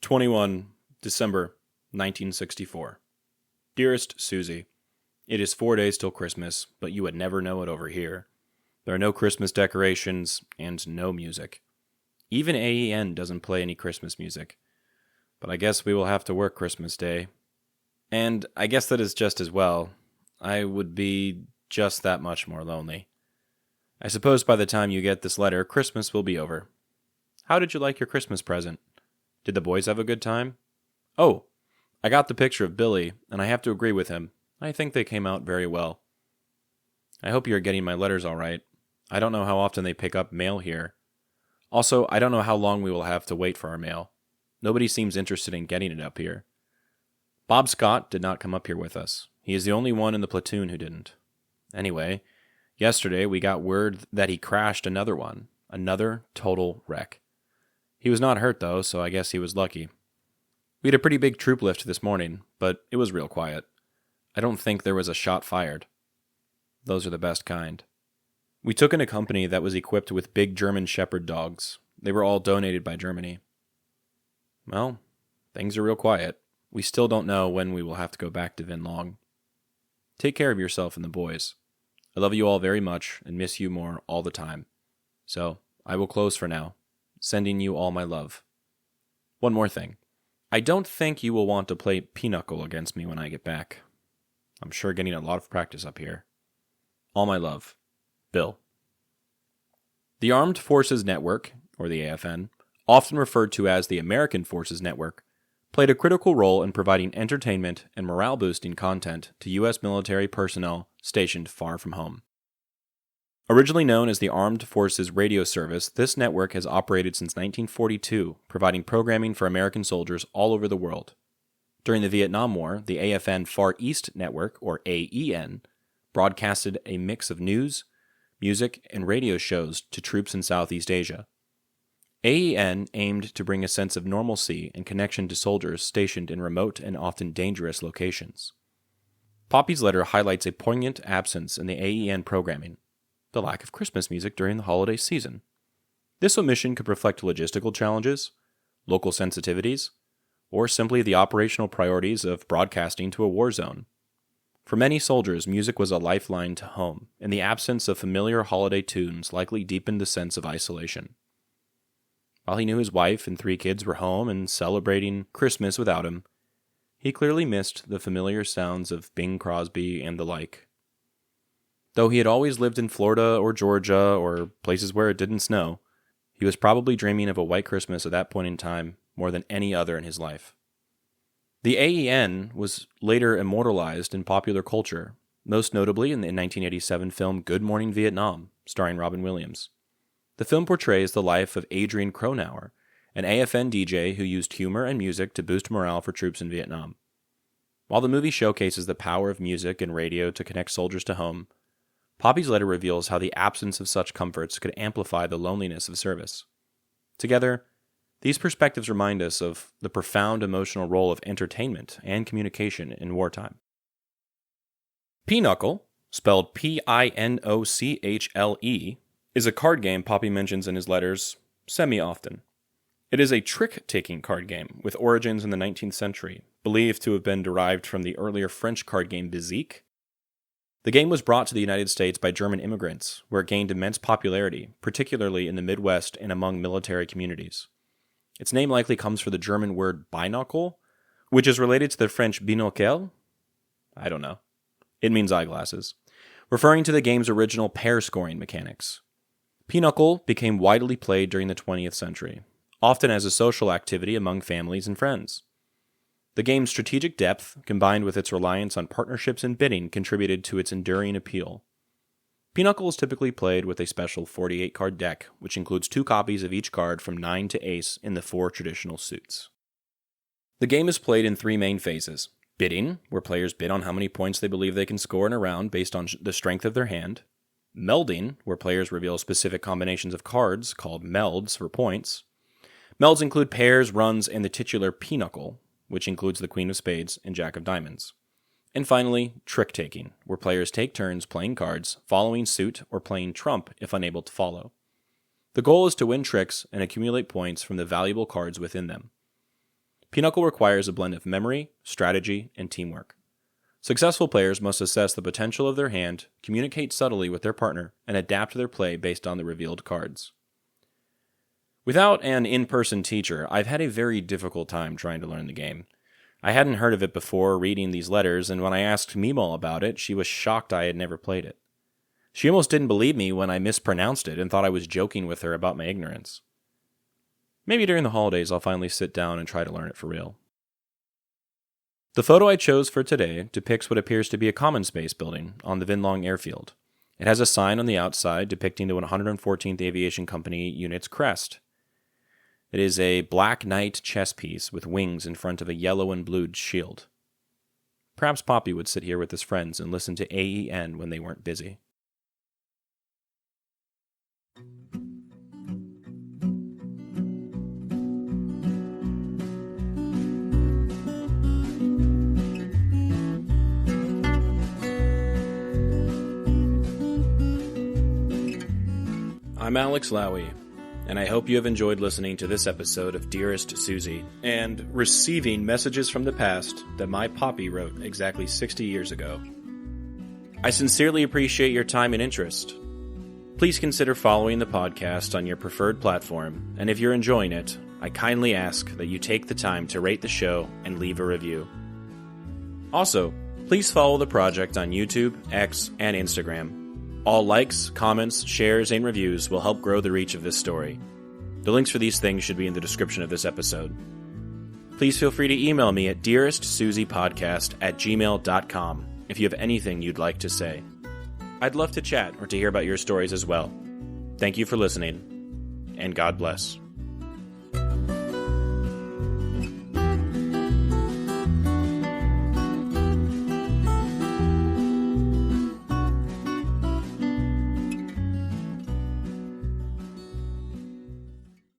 21 December 1964. Dearest Susie, it is 4 days till Christmas, but you would never know it over here. There are no Christmas decorations and no music. Even AEN doesn't play any Christmas music. But I guess we will have to work Christmas Day. And I guess that is just as well. I would be just that much more lonely. I suppose by the time you get this letter, Christmas will be over. How did you like your Christmas present? Did the boys have a good time? Oh, I got the picture of Billy, and I have to agree with him. I think they came out very well. I hope you're getting my letters all right. I don't know how often they pick up mail here. Also, I don't know how long we will have to wait for our mail. Nobody seems interested in getting it up here. Bob Scott did not come up here with us. He is the only one in the platoon who didn't. Anyway, yesterday we got word that he crashed another one. Another total wreck. He was not hurt though, so I guess he was lucky. We had a pretty big troop lift this morning, but it was real quiet. I don't think there was a shot fired. Those are the best kind. We took in a company that was equipped with big German Shepherd dogs. They were all donated by Germany. Well, things are real quiet. We still don't know when we will have to go back to Vinh Long. Take care of yourself and the boys. I love you all very much and miss you more all the time. So, I will close for now, sending you all my love. One more thing. I don't think you will want to play Pinochle against me when I get back. I'm sure getting a lot of practice up here. All my love. Bill. The Armed Forces Network, or the AFN, often referred to as the American Forces Network, played a critical role in providing entertainment and morale-boosting content to U.S. military personnel stationed far from home. Originally known as the Armed Forces Radio Service, this network has operated since 1942, providing programming for American soldiers all over the world. During the Vietnam War, the AFN Far East Network, or AEN, broadcasted a mix of news, music, and radio shows to troops in Southeast Asia. AEN aimed to bring a sense of normalcy and connection to soldiers stationed in remote and often dangerous locations. Popi's letter highlights a poignant absence in the AEN programming, the lack of Christmas music during the holiday season. This omission could reflect logistical challenges, local sensitivities, or simply the operational priorities of broadcasting to a war zone. For many soldiers, music was a lifeline to home, and the absence of familiar holiday tunes likely deepened the sense of isolation. While he knew his wife and 3 kids were home and celebrating Christmas without him, he clearly missed the familiar sounds of Bing Crosby and the like. Though he had always lived in Florida or Georgia or places where it didn't snow, he was probably dreaming of a white Christmas at that point in time more than any other in his life. The AEN was later immortalized in popular culture, most notably in the 1987 film Good Morning Vietnam, starring Robin Williams. The film portrays the life of Adrian Cronauer, an AFN DJ who used humor and music to boost morale for troops in Vietnam. While the movie showcases the power of music and radio to connect soldiers to home, Popi's letter reveals how the absence of such comforts could amplify the loneliness of service. Together, these perspectives remind us of the profound emotional role of entertainment and communication in wartime. Pinochle, spelled Pinochle, is a card game Popi mentions in his letters semi-often. It is a trick-taking card game with origins in the 19th century, believed to have been derived from the earlier French card game Bezique. The game was brought to the United States by German immigrants, where it gained immense popularity, particularly in the Midwest and among military communities. Its name likely comes from the German word binocle, which is related to the French binocle? I don't know. It means eyeglasses, referring to the game's original pair scoring mechanics. Pinochle became widely played during the 20th century, often as a social activity among families and friends. The game's strategic depth, combined with its reliance on partnerships and bidding, contributed to its enduring appeal. Pinochle is typically played with a special 48-card deck, which includes 2 copies of each card from 9 to ace in the 4 traditional suits. The game is played in 3 main phases. Bidding, where players bid on how many points they believe they can score in a round based on the strength of their hand. Melding, where players reveal specific combinations of cards, called melds for points. Melds include pairs, runs, and the titular pinochle, which includes the Queen of Spades and Jack of Diamonds. And finally, trick-taking, where players take turns playing cards, following suit, or playing trump if unable to follow. The goal is to win tricks and accumulate points from the valuable cards within them. Pinochle requires a blend of memory, strategy, and teamwork. Successful players must assess the potential of their hand, communicate subtly with their partner, and adapt their play based on the revealed cards. Without an in-person teacher, I've had a very difficult time trying to learn the game. I hadn't heard of it before reading these letters, and when I asked Meemaw about it, she was shocked I had never played it. She almost didn't believe me when I mispronounced it and thought I was joking with her about my ignorance. Maybe during the holidays I'll finally sit down and try to learn it for real. The photo I chose for today depicts what appears to be a common space building on the Vinh Long Airfield. It has a sign on the outside depicting the 114th Aviation Company unit's crest. It is a black knight chess piece with wings in front of a yellow and blued shield. Perhaps Popi would sit here with his friends and listen to AEN when they weren't busy. I'm Alex Lowy, and I hope you have enjoyed listening to this episode of Dearest Susie, and receiving messages from the past that my Popi wrote exactly 60 years ago. I sincerely appreciate your time and interest. Please consider following the podcast on your preferred platform, and if you're enjoying it, I kindly ask that you take the time to rate the show and leave a review. Also, please follow the project on YouTube, X, and Instagram. All likes, comments, shares, and reviews will help grow the reach of this story. The links for these things should be in the description of this episode. Please feel free to email me at dearestsusiepodcast@gmail.com if you have anything you'd like to say. I'd love to chat or to hear about your stories as well. Thank you for listening, and God bless.